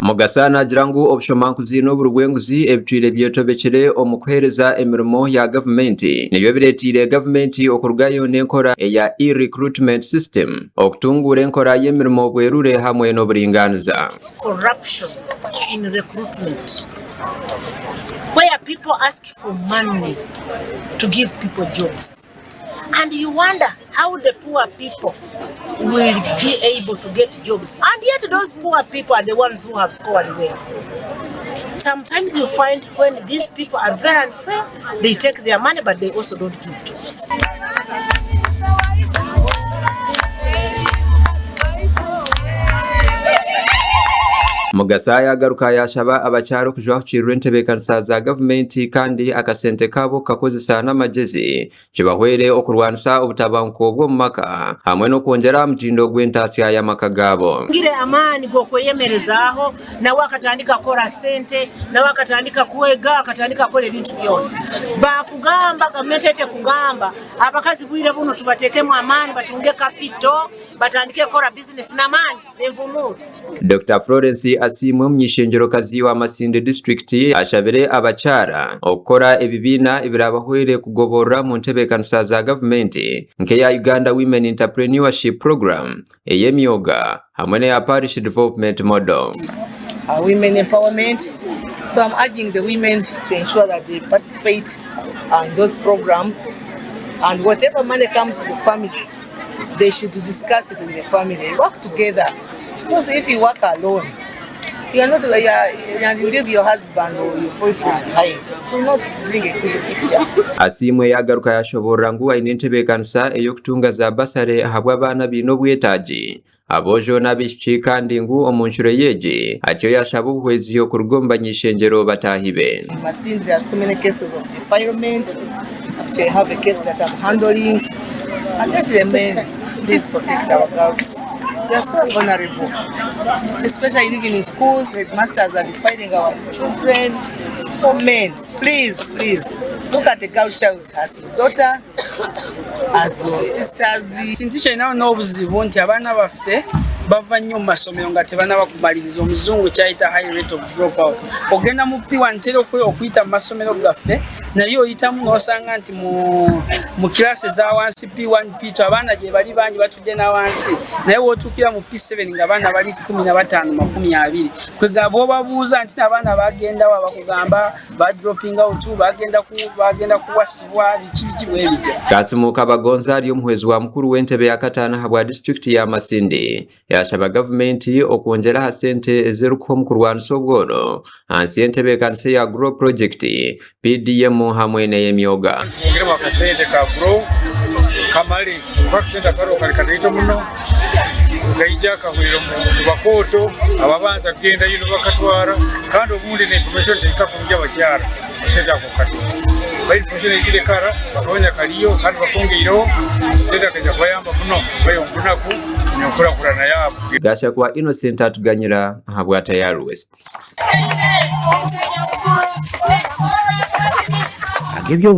Mugasana jirangu obushomankuzi n'oburugwenguzi ebitwire byetobekere omukuhereza emirimo ya gavumenti nibyo biretire gavumenti okurugayo n'enkora eya e-recruitment system okutungura enkora y'emirimo bwerure hamwe n'oburinganiza. Corruption in recruitment, where people ask for money to give people jobs, and you wonder how the poor people will be able to get jobs, and yet those poor people are the ones who have scored well. Sometimes you find when these people are very unfair, they take their money but they also don't give jobs. Mugasaya garuka yashaba abacharo kujwa kuchirwe ntebekanisa za gavumenti kandi akasente kabo kakozesa n'amagezi kibahwere okurwanisa obutabanko bwo mumaka hamwe no kongera mutindo gw'entasya y'amaka gabo. Ngire amani go kweyemerezaho na wakatandika kora sente na wakatandika kuwega akatandika kole bintu byose bakugamba gametete kugamba abakazi bwire buno tubatekemu amani batunge kapito batandike kora business na amani nemvumu. Dr. Florence asimwe mnyishengero kazi wa Masindi district ashabire abachara okora ebibina ibirabahwere kugobora mu ntebekanisa za gavumenti nke ya Uganda Women Entrepreneurship Program eyemyoga hamwe ne ya Parish Development Model. Women empowerment. So I'm urging the women to ensure that they participate in those programs, and whatever money comes to the family, they should discuss it with the family, work together. Because if you work alone, you are not and you leave your husband or your boyfriend behind, it will not bring a good picture. Asimwe yagaruka yashobora nguwa inentebekanisa eyokutunga za basare habwa abana bino bwetaji abojo nabishiki kandi ngu omunshuro yeje atyo yashaba ubuhwezi yo kurugomba nyishengero batahibe. Masindi, there are so many cases of defilement. After I have a case that I'm handling, and that's the men, please protect our girls. They are so vulnerable, especially living in schools. Headmasters are defining our children. So men, please look at the girl child as your daughter, as your sisters. Sinticha ina n'obuzibu nti abana baffe bava nnyo mu masomero nga tebana bakumaliriza omuzungu kyayita high rate of dropout. Ogenda mu P1 ntera okuyita mu masomero gaffe naye oyitamu n'osanga nti mu kilasi za wansi P1 P2 abaana gye bali bangi batudde na wansi naye wootuukira mu P7 nga abaana bali 15-20 kwegaba obabuuza nti abaana bagenda wa bakugamba ba dropping out bagenda kuwasibwa biki bwebityo. Kasimu Kabagonza ali omuhwezi wa mukuru w'entebe ya Katana habwa district ya Masindi yashaba gavumenti okwongera ha sente ezeruko kurwanisa obwono ansi entebekanisa ya Grow Project PDM hamwe n'eyemyoga. Ngire bakasente ka Grow kamali bakasente karo kalikatito muno gaija kahwiro mu bakoto ababanza kugenda yino bakatwara kandi obundi ne information tekakunja bakyara senta ko kati bali information ezire kara bakonya kaliyo kandi bakongeiro senta kajja kwayamba muno bayongunaku nyokurana yabo. Gasha kwa Innocent atuganyira habwa Tayari West.